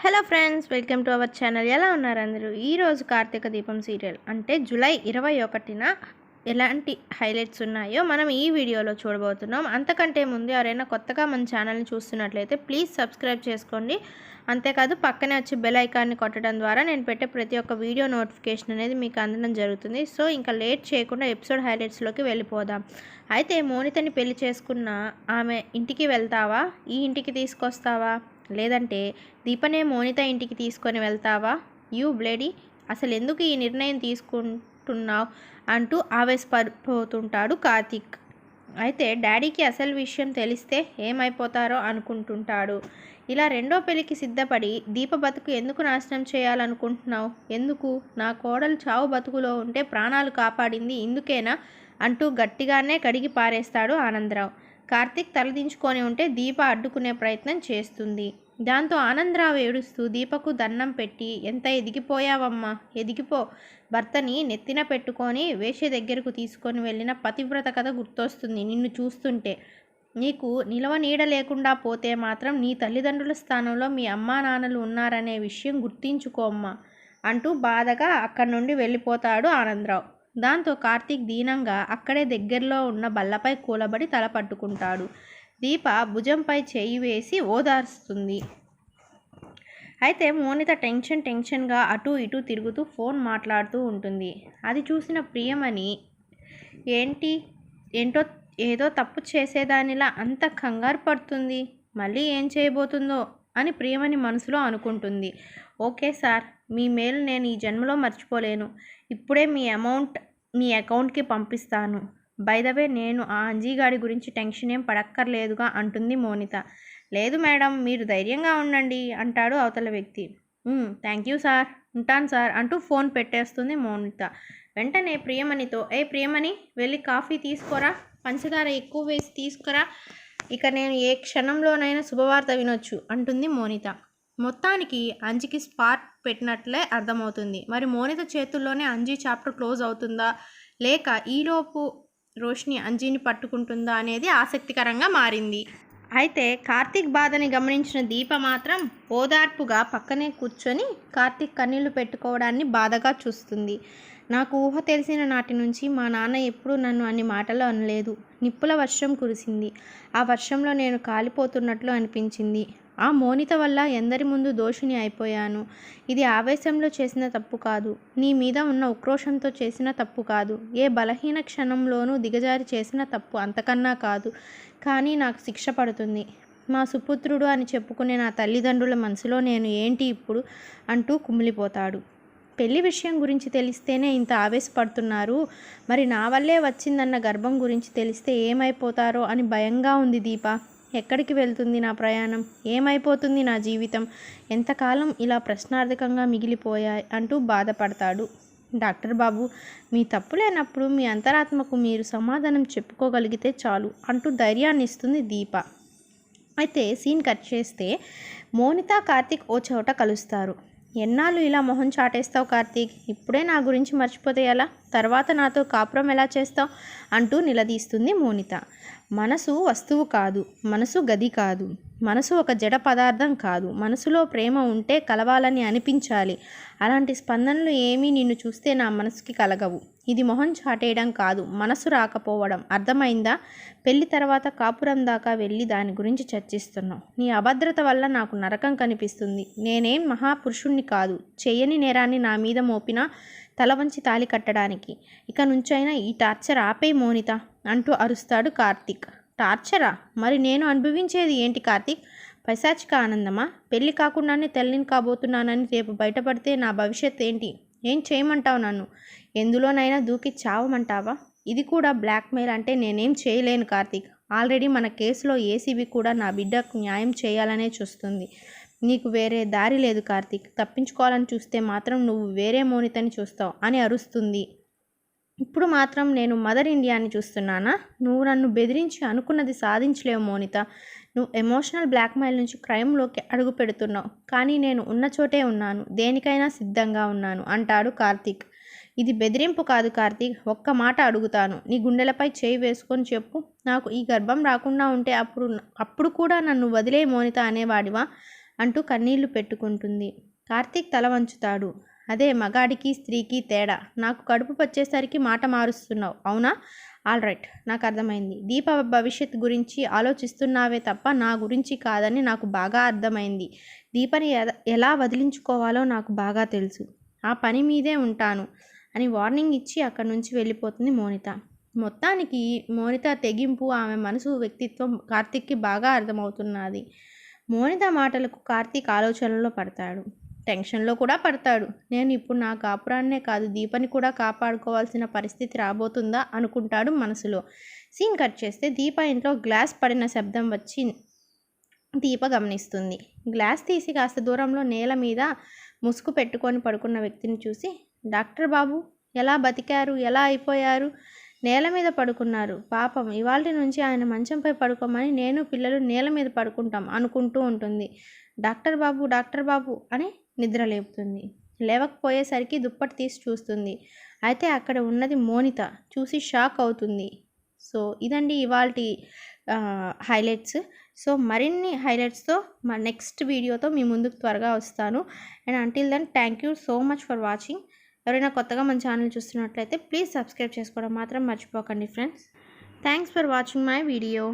Hello friends, welcome to our channel. ఎలా ఉన్నారు అందరూ? ఈరోజు కార్తీక దీపం సీరియల్ అంటే జూలై 21న ఎలాంటి హైలైట్స్ ఉన్నాయో మనం ఈ వీడియోలో చూడబోతున్నాం. అంతకంటే ముందు ఎవరైనా కొత్తగా మన ఛానల్ని చూస్తున్నట్లయితే ప్లీజ్ సబ్స్క్రైబ్ చేసుకోండి. అంతేకాదు పక్కనే వచ్చి బెల్ ఐకాన్ని కొట్టడం ద్వారా నేను పెట్టే ప్రతి ఒక్క వీడియో నోటిఫికేషన్ అనేది మీకు అందడం జరుగుతుంది. సో ఇంకా లేట్ చేయకుండా ఎపిసోడ్ హైలైట్స్లోకి వెళ్ళిపోదాం. అయితే మోనితని పెళ్లి చేసుకున్న ఆమె ఇంటికి వెళ్తావా? ఈ ఇంటికి తీసుకొస్తావా? లేదంటే దీపనే మోనిత ఇంటికి తీసుకొని వెళ్తావా? యూ బ్లేడీ, అసలు ఎందుకు ఈ నిర్ణయం తీసుకుంటున్నావు అంటూ ఆవేశపడిపోతుంటాడు కార్తీక్. అయితే డాడీకి అసలు విషయం తెలిస్తే ఏమైపోతారో అనుకుంటుంటాడు. ఇలా రెండో పెళ్లికి సిద్ధపడి దీప బతుకు ఎందుకు నాశనం చేయాలనుకుంటున్నావు? ఎందుకు? నా కోడలు చావు బతుకులో ఉంటే ప్రాణాలు కాపాడింది ఇందుకేనా అంటూ గట్టిగానే కడిగి పారేస్తాడు ఆనందరావు. కార్తీక్ తలదించుకొని ఉంటే దీప అడ్డుకునే ప్రయత్నం చేస్తుంది. దాంతో ఆనందరావు ఏడుస్తూ దీపకు దండం పెట్టి, ఎంత ఎదిగిపోయావమ్మా, ఎదిగిపో. భర్తని నెత్తిన పెట్టుకొని వేష దగ్గరకు తీసుకొని వెళ్ళిన పతివ్రత కథ గుర్తొస్తుంది నిన్ను చూస్తుంటే. నీకు నిలవ నీడ లేకుండా పోతే మాత్రం నీ తల్లిదండ్రుల స్థానంలో మీ అమ్మా నాన్నలు ఉన్నారనే విషయం గుర్తించుకోమ్మా అంటూ బాధగా అక్కడి నుండి వెళ్ళిపోతాడు ఆనందరావు. దాంతో కార్తీక్ దీనంగా అక్కడే దగ్గరలో ఉన్న బల్లపై కూలబడి తల పట్టుకుంటాడు. దీప భుజంపై చేయి వేసి ఓదార్స్తుంది. అయితే మోనిత టెన్షన్గా అటూ ఇటూ తిరుగుతూ ఫోన్ మాట్లాడుతూ ఉంటుంది. అది చూసిన ప్రియమణి ఏంటో ఏదో తప్పు చేసేదానిలా అంత కంగారు పడుతుంది, మళ్ళీ ఏం చేయబోతుందో అని ప్రియమణి మనసులో అనుకుంటుంది. ఓకే సార్, మీ మేలు నేను ఈ జన్మలో మర్చిపోలేను. ఇప్పుడే మీ అకౌంట్కి పంపిస్తాను. బై ద వే, నేను ఆ అంజీగాడి గురించి టెన్షన్ ఏం పడక్కర్లేదుగా అంటుంది మోనిత. లేదు మేడం, మీరు ధైర్యంగా ఉండండి అంటాడు అవతల వ్యక్తి. థ్యాంక్ యూ సార్, ఉంటాను సార్ అంటూ ఫోన్ పెట్టేస్తుంది మోనిత. వెంటనే ప్రియమణితో, ప్రియమణి, వెళ్ళి కాఫీ తీసుకోరా, పంచదార ఎక్కువ వేసి తీసుకురా, ఇక నేను ఏ క్షణంలోనైనా శుభవార్త వినొచ్చు అంటుంది మోనిత. మొత్తానికి అంజికి స్పాట్ పెట్టినట్లే అర్థమవుతుంది. మరి మోనిత చేతుల్లోనే అంజీ చాప్టర్ క్లోజ్ అవుతుందా, లేక ఈలోపు రోషిని అంజీని పట్టుకుంటుందా అనేది ఆసక్తికరంగా మారింది. అయితే కార్తీక్ బాధని గమనించిన దీప మాత్రం ఓదార్పుగా పక్కనే కూర్చొని కార్తీక్ కన్నీళ్లు పెట్టుకోవడాన్ని బాధగా చూస్తుంది. నాకు ఊహ తెలిసిన నాటి నుంచి మా నాన్న ఎప్పుడూ నన్ను అన్ని మాటలు అనలేదు. నిప్పుల వర్షం కురిసింది. ఆ వర్షంలో నేను కాలిపోతున్నట్లు అనిపించింది. ఆ మోనిత వల్ల ఎందరి ముందు దోషిని అయిపోయాను. ఇది ఆవేశంలో చేసిన తప్పు కాదు, నీ మీద ఉన్న ఉక్రోషంతో చేసిన తప్పు కాదు, ఏ బలహీన క్షణంలోనూ దిగజారి చేసిన తప్పు అంతకన్నా కాదు. కానీ నాకు శిక్ష పడుతుంది. మా సుపుత్రుడు అని చెప్పుకునే నా తల్లిదండ్రుల మనసులో నేను ఏంటి ఇప్పుడు అంటూ కుమిలిపోతాడు. పెళ్లి విషయం గురించి తెలిస్తేనే ఇంత ఆవేశపడుతున్నారు, మరి నా వల్లే వచ్చిందన్న గర్భం గురించి తెలిస్తే ఏమైపోతారో అని భయంగా ఉంది దీప. ఎక్కడికి వెళ్తుంది నా ప్రయాణం, ఏమైపోతుంది నా జీవితం, ఎంతకాలం ఇలా ప్రశ్నార్థకంగా మిగిలిపోయాయి అంటూ బాధపడతాడు. డాక్టర్ బాబు, మీ తప్పు లేనప్పుడు మీ అంతరాత్మకు మీరు సమాధానం చెప్పుకోగలిగితే చాలు అంటూ ధైర్యాన్ని ఇస్తుంది దీప. అయితే సీన్ కట్ చేస్తే మోనిత కార్తీక్ ఓ చోట కలుస్తారు. ఎన్నాళ్ళు ఇలా మొహం చాటేస్తావు కార్తీక్, ఇప్పుడే నా గురించి మర్చిపోతే ఎలా, తర్వాత నాతో కాపురం ఎలా చేస్తావు అంటూ నిలదీస్తుంది మోనిత. మనసు వస్తువు కాదు, మనసు గది కాదు, మనసు ఒక జడ పదార్థం కాదు. మనసులో ప్రేమ ఉంటే కలవాలని అనిపించాలి. అలాంటి స్పందనలు ఏమీ నిన్ను చూస్తే నా మనసుకి కలగవు. ఇది మొహం చాటేయడం కాదు, మనసు రాకపోవడం, అర్థమైందా? పెళ్లి తర్వాత కాపురం దాకా వెళ్ళి దాని గురించి చర్చిస్తున్నావు. నీ అభద్రత వల్ల నాకు నరకం కనిపిస్తుంది. నేనేం మహాపురుషుణ్ణి కాదు, చెయ్యని నేరాన్ని నా మీద మోపినా తల వంచి తాళి కట్టడానికి. ఇక నుంచైనా ఈ టార్చర్ ఆపే మోనిత అంటూ అరుస్తాడు కార్తీక్. టార్చరా? మరి నేను అనుభవించేది ఏంటి కార్తీక్? పైశాచిక ఆనందమా? పెళ్లి కాకుండానే తల్లిని కాబోతున్నానని రేపు బయటపడితే నా భవిష్యత్ ఏంటి? ఏం చేయమంటావు నన్ను? ఎందులోనైనా దూకి చావమంటావా? ఇది కూడా బ్లాక్మెయిల్ అంటే నేనేం చేయలేను కార్తీక్. ఆల్రెడీ మన కేసులో ఏసీబీ కూడా నా బిడ్డకు న్యాయం చేయాలనే చూస్తుంది. నీకు వేరే దారి లేదు కార్తీక్. తప్పించుకోవాలని చూస్తే మాత్రం నువ్వు వేరే మోనితని చూస్తావు అని అరుస్తుంది. ఇప్పుడు మాత్రం నేను మదర్ ఇండియాని చూస్తున్నానా? నువ్వు నన్ను బెదిరించి అనుకున్నది సాధించలేవు మోనిత. నువ్వు ఎమోషనల్ బ్లాక్మెయిల్ నుంచి క్రైమ్లోకి అడుగు పెడుతున్నావు. కానీ నేను ఉన్న చోటే ఉన్నాను, దేనికైనా సిద్ధంగా ఉన్నాను అంటాడు కార్తీక్. ఇది బెదిరింపు కాదు కార్తీక్, ఒక్క మాట అడుగుతాను. నీ గుండెలపై చేయి వేసుకొని చెప్పు. నాకు ఈ గర్భం రాకుండా ఉంటే అప్పుడు కూడా నన్ను వదిలే మోనిత అనేవాడివా అంటూ కన్నీళ్లు పెట్టుకుంటుంది. కార్తీక్ తల వంచుతాడు. అదే మగాడికి స్త్రీకి తేడా. నాకు కడుపు వచ్చేసరికి మాట మారుస్తున్నావు అవునా? ఆల్ రైట్, నాకు అర్థమైంది. దీప భవిష్యత్ గురించి ఆలోచిస్తున్నావే తప్ప నా గురించి కాదని నాకు బాగా అర్థమైంది. దీపని ఎలా వదిలించుకోవాలో నాకు బాగా తెలుసు. ఆ పని మీదే ఉంటాను అని వార్నింగ్ ఇచ్చి అక్కడి నుంచి వెళ్ళిపోతుంది మోనిత. మొత్తానికి మోనిత తెగింపు, ఆమె మనసు, వ్యక్తిత్వం కార్తీక్కి బాగా అర్థమవుతున్నది. మోనిత మాటలకు కార్తీక్ ఆలోచనలో పడతాడు. టెన్షన్లో కూడా పడతాడు. నేను ఇప్పుడు నా కాపురాన్నే కాదు దీపని కూడా కాపాడుకోవాల్సిన పరిస్థితి రాబోతుందా అనుకుంటాడు మనసులో. సీన్ కట్ చేస్తే దీప ఇంట్లో గ్లాస్ పడిన శబ్దం వచ్చి దీప గమనిస్తుంది. గ్లాస్ తీసి కాస్త దూరంలో నేల మీద ముసుగు పెట్టుకొని పడుకున్న వ్యక్తిని చూసి, డాక్టర్ బాబు ఎలా బతికారు, ఎలా అయిపోయారు? నేల మీద పడుకున్నారు. పాపం ఇవాల్టి నుంచి ఆయన మంచంపై పడుకోమని నేను పిల్లలు నేల మీద పడుకుంటాం అనుకుంటూ ఉంటుంది. డాక్టర్ బాబు అని నిద్ర లేపుతుంది. లేవకపోయేసరికి దుప్పటి తీసి చూస్తుంది. అయితే అక్కడ ఉన్నది మోనిత. చూసి షాక్ అవుతుంది. సో ఇదండి ఇవాల్టి హైలైట్స్. సో మరిన్ని హైలైట్స్తో నెక్స్ట్ వీడియోతో మీ ముందుకు త్వరగా వస్తాను. And until then thank you so much for watching. ఎవరైనా కొత్తగా మన ఛానల్ చూస్తున్నట్లయితే ప్లీజ్ సబ్స్క్రైబ్ చేసుకోవడం మాత్రం మర్చిపోకండి friends. Thanks for watching my video.